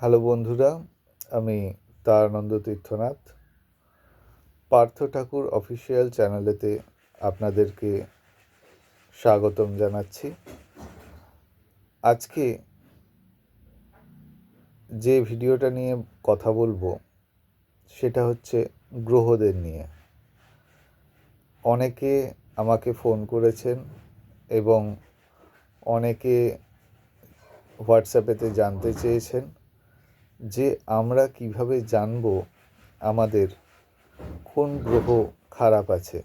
Hello বন্ধুরা, আমি তারানন্দ তীর্থনাথ পার্থ ঠাকুর official চ্যানেলেতে আপনাদেরকে স্বাগতম জানাচ্ছি। আজকে যে ভিডিওটা নিয়ে কথা বলবো সেটা হচ্ছে গ্রহদের নিয়ে। অনেকে আমাকে ফোন করেছেন এবং অনেকে হোয়াটসঅ্যাপেতে জানতে চেয়েছেন যে আমরা কিভাবে জানব আমাদের কোন গ্রহ খারাপ আছে,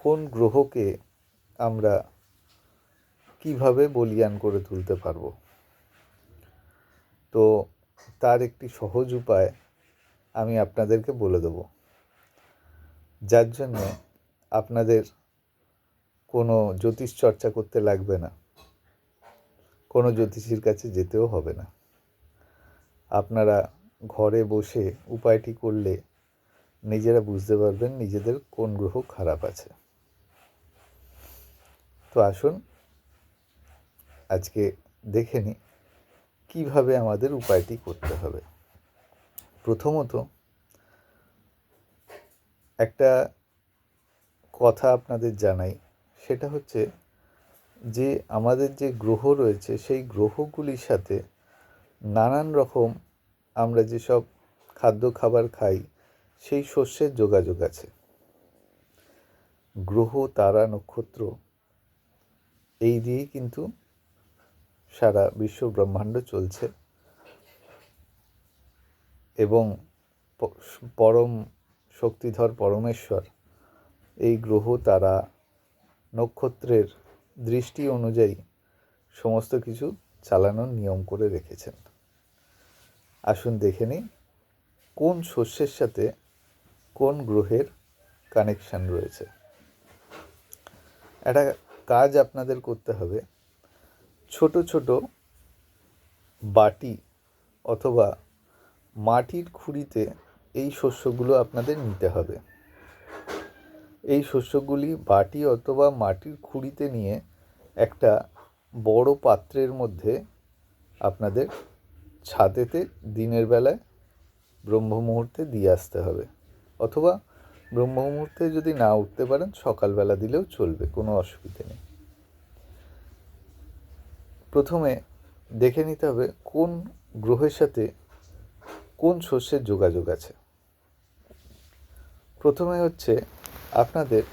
কোন গ্রহকে আমরা কিভাবে বলীয়ান করে তুলতে পারবো। তো তার একটি সহজ উপায় আমি আপনাদেরকে বলে দেব, যার জন্যে আপনাদের কোনো জ্যোতিষ চর্চা করতে লাগবে না, কোনো জ্যোতিষীর কাছে যেতেও হবে না। আপনারা ঘরে বসে উপায়টি করলে নিজেরা বুঝতে পারবেন নিজেদের কোন গ্রহ খারাপ আছে। তো আসুন আজকে দেখে নিই কীভাবে আমাদের উপায়টি করতে হবে। প্রথমত একটা কথা আপনাদের জানাই, সেটা হচ্ছে যে আমাদের যে গ্রহ রয়েছে সেই গ্রহগুলির সাথে নানান রকম আমরা যেসব খাদ্য খাবার খাই সেই শস্যের যোগাযোগ আছে। গ্রহ, তারা, নক্ষত্র এই দিয়েই কিন্তু সারা বিশ্ব ব্রহ্মাণ্ড চলছে এবং পরম শক্তিধর পরমেশ্বর এই গ্রহ, তারা, নক্ষত্রের দৃষ্টি অনুযায়ী সমস্ত কিছু চালানোর নিয়ম করে রেখেছেন। আসুন দেখে নিই কোন শস্যের সাথে কোন গ্রহের কানেকশান রয়েছে। একটা কাজ আপনাদের করতে হবে, ছোট ছোট বাটি অথবা মাটির খুঁড়িতে এই শস্যগুলো আপনাদের নিতে হবে। এই শস্যগুলি বাটি অথবা মাটির খুঁড়িতে নিয়ে একটা বড় পাত্রের মধ্যে আপনাদের ছাদেতে দিনের বেলায় ব্রহ্ম মুহূর্তে দিয়ে আসতে হবে, অথবা ব্রহ্ম মুহূর্তে যদি না উঠতে পারেন সকালবেলা দিলেও চলবে, কোনো অসুবিধে নেই। প্রথমে দেখে নিতে হবে কোন গ্রহের সাথে কোন শস্যের যোগাযোগ আছে। প্রথমে হচ্ছে আপনাদের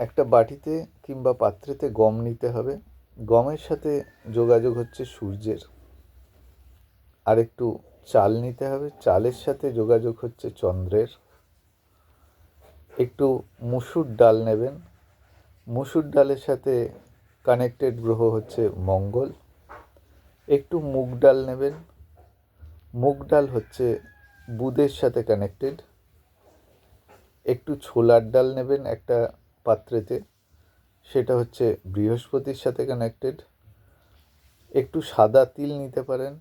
একটা বাটিতে কিংবা পাত্রেতে গম নিতে হবে। গমের সাথে যোগাযোগ হচ্ছে সূর্যের। আর একটু চাল নিতে হবে, চালের সাথে যোগাযোগ হচ্ছে চন্দ্রের। একটু মুসুর ডাল নেবেন, মুসুর ডালের সাথে কানেক্টেড গ্রহ হচ্ছে মঙ্গল। একটু মুগ ডাল নেবেন, মুগ ডাল হচ্ছে বুধের সাথে কানেক্টেড। একটু ছোলার ডাল নেবেন একটা পাত্রেতে, সেটা হচ্ছে বৃহস্পতির সাথে কানেক্টেড। একটু সাদা তিল নিতে পারেন,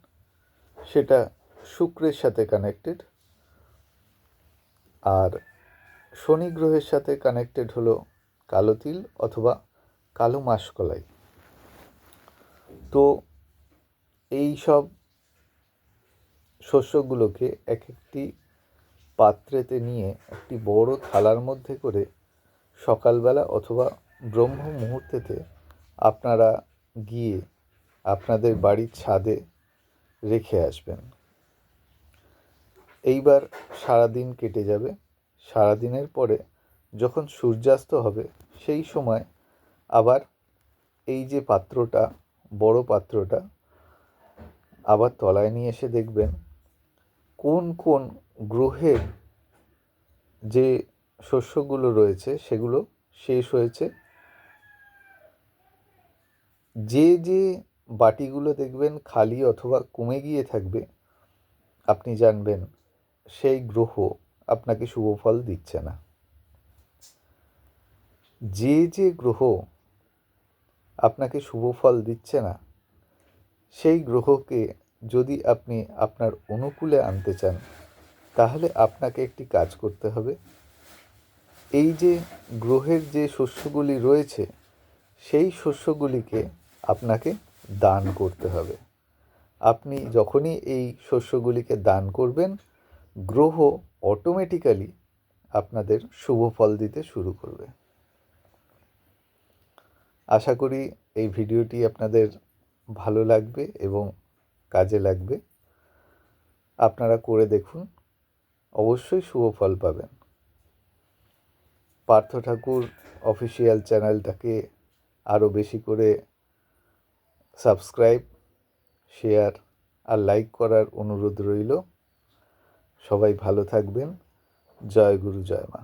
সেটা শুক্রের সাথে কানেক্টেড। আর শনি গ্রহের সাথে কানেক্টেড হলো কালো তিল অথবা কালো মাসকলাই। তো এই সব শস্যগুলোকে এক একটি পাত্রেতে নিয়ে একটি বড় থালার মধ্যে করে সকালবেলা অথবা ব্রহ্ম মুহূর্তেতে আপনারা গিয়ে আপনাদের বাড়ির ছাদে রেখে আসবেন। এইবার সারাদিন কেটে যাবে। সারাদিনের পরে যখন সূর্যাস্ত হবে সেই সময় আবার এই যে পাত্রটা, বড় পাত্রটা আবার তলায় নিয়ে এসে দেখবেন কোন কোন গ্রহের যে শস্যগুলো রয়েছে সেগুলো শেষ হয়েছে। যে যে বাটিগুলো দেখবেন খালি অথবা কমে গিয়ে থাকবে, আপনি জানবেন সেই গ্রহ আপনাকে শুভ ফল দিচ্ছে না। যে যে গ্রহ আপনাকে শুভ ফল দিচ্ছে না সেই গ্রহকে যদি আপনি আপনার অনুকূলে আনতে চান, তাহলে আপনাকে একটি কাজ করতে হবে। এই যে গ্রহের যে শস্যগুলি রয়েছে সেই শস্যগুলিকে আপনাকে দান করতে হবে। আপনি যখনই এই শস্যগুলিকে দান করবেন, গ্রহ অটোমেটিক্যালি আপনাদের শুভ ফল দিতে শুরু করবে। আশা করি এই ভিডিওটি আপনাদের ভালো লাগবে এবং কাজে লাগবে। আপনারা করে দেখুন, অবশ্যই শুভ ফল পাবেন। পার্থ ঠাকুর অফিসিয়াল চ্যানেলটাকে আরও বেশি করে সাবস্ক্রাইব, শেয়ার আর লাইক করার অনুরোধ রইল। সবাই ভালো থাকবেন। জয় গুরু, জয় মা।